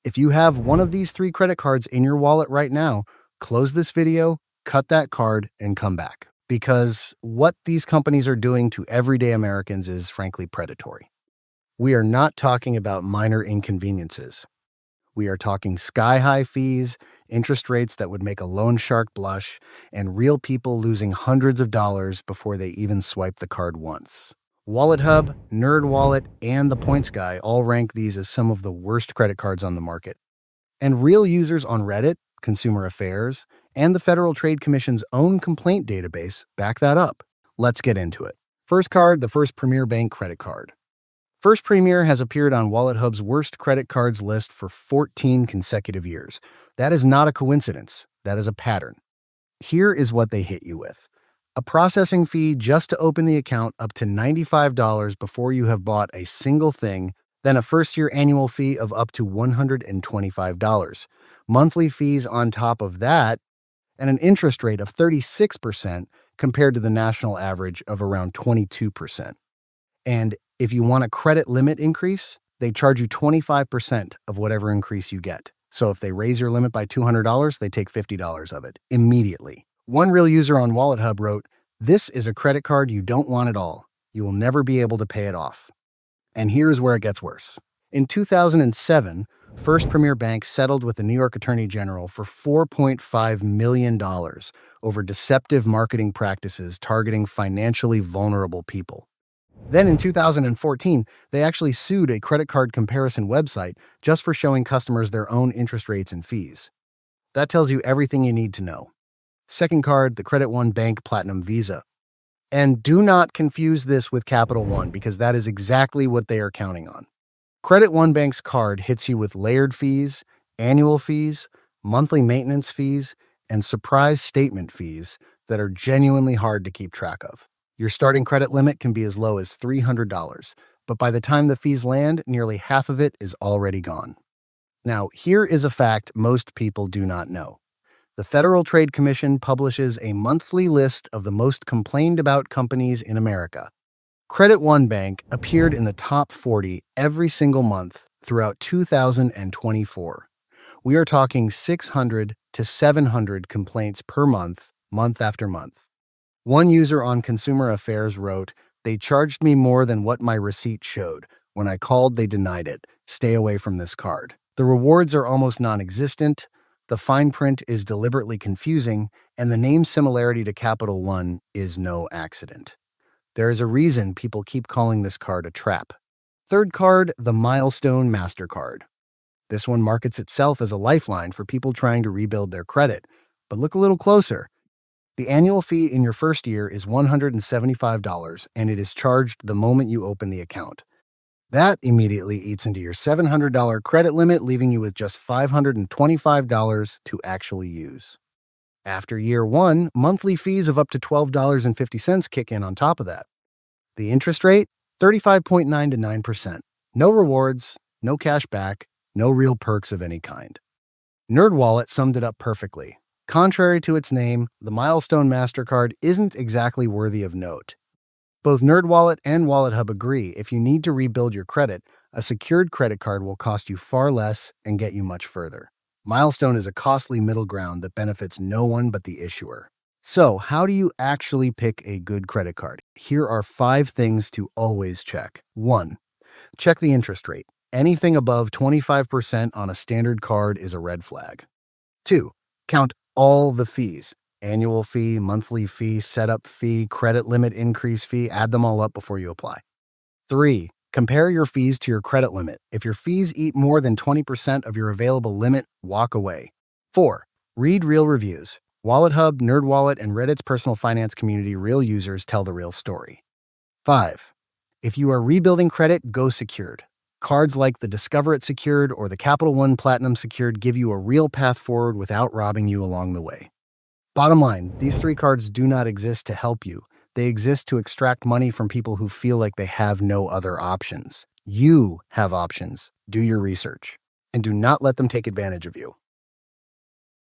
If you have one of these 3 credit cards in your wallet right now, close this video, cut that card, and come back. Because what these companies are doing to everyday Americans is frankly predatory. We are not talking about minor inconveniences. We are talking sky-high fees, interest rates that would make a loan shark blush, and real people losing hundreds of dollars before they even swipe the card once. WalletHub, NerdWallet, and The Points Guy all rank these as some of the worst credit cards on the market. And real users on Reddit, Consumer Affairs, and the Federal Trade Commission's own complaint database back that up. Let's get into it. First card, the First Premier Bank credit card. First Premier has appeared on WalletHub's worst credit cards list for 14 consecutive years. That is not a coincidence. That is a pattern. Here is what they hit you with. A processing fee just to open the account up to $95 before you have bought a single thing, then a first-year annual fee of up to $125. Monthly fees on top of that, and an interest rate of 36% compared to the national average of around 22%. And if you want a credit limit increase, they charge you 25% of whatever increase you get. So if they raise your limit by $200, they take $50 of it immediately. One real user on WalletHub wrote, "This is a credit card you don't want at all. You will never be able to pay it off." And here's where it gets worse. In 2007, First Premier Bank settled with the New York Attorney General for $4.5 million over deceptive marketing practices targeting financially vulnerable people. Then in 2014, they actually sued a credit card comparison website just for showing customers their own interest rates and fees. That tells you everything you need to know. Second card, the Credit One Bank Platinum Visa. And do not confuse this with Capital One because that is exactly what they are counting on. Credit One Bank's card hits you with layered fees, annual fees, monthly maintenance fees, and surprise statement fees that are genuinely hard to keep track of. Your starting credit limit can be as low as $300, but by the time the fees land, nearly half of it is already gone. Now, here is a fact most people do not know. The Federal Trade Commission publishes a monthly list of the most complained about companies in America. Credit One Bank appeared in the top 40 every single month throughout 2024. We are talking 600 to 700 complaints per month, month after month. One user on Consumer Affairs wrote, "They charged me more than what my receipt showed. When I called, they denied it. Stay away from this card." The rewards are almost non-existent, the fine print is deliberately confusing, and the name similarity to Capital One is no accident. There is a reason people keep calling this card a trap. Third card, the Milestone MasterCard. This one markets itself as a lifeline for people trying to rebuild their credit. But look a little closer. The annual fee in your first year is $175, and it is charged the moment you open the account. That immediately eats into your $700 credit limit, leaving you with just $525 to actually use. After year 1, monthly fees of up to $12.50 kick in on top of that. The interest rate, 35.9 to 9%. No rewards, no cash back, no real perks of any kind. NerdWallet summed it up perfectly. Contrary to its name, the Milestone MasterCard isn't exactly worthy of note. Both NerdWallet and WalletHub agree if you need to rebuild your credit, a secured credit card will cost you far less and get you much further. Milestone is a costly middle ground that benefits no one but the issuer. So, how do you actually pick a good credit card? Here are 5 things to always check. 1. Check the interest rate. Anything above 25% on a standard card is a red flag. 2. Count all the fees. Annual fee, monthly fee, setup fee, credit limit increase fee, add them all up before you apply. 3. Compare your fees to your credit limit. If your fees eat more than 20% of your available limit, walk away. 4. Read real reviews. WalletHub, NerdWallet, and Reddit's personal finance community real users tell the real story. 5. If you are rebuilding credit, go secured. Cards like the Discover It Secured or the Capital One Platinum Secured give you a real path forward without robbing you along the way. Bottom line, these 3 cards do not exist to help you. They exist to extract money from people who feel like they have no other options. You have options. Do your research. And do not let them take advantage of you.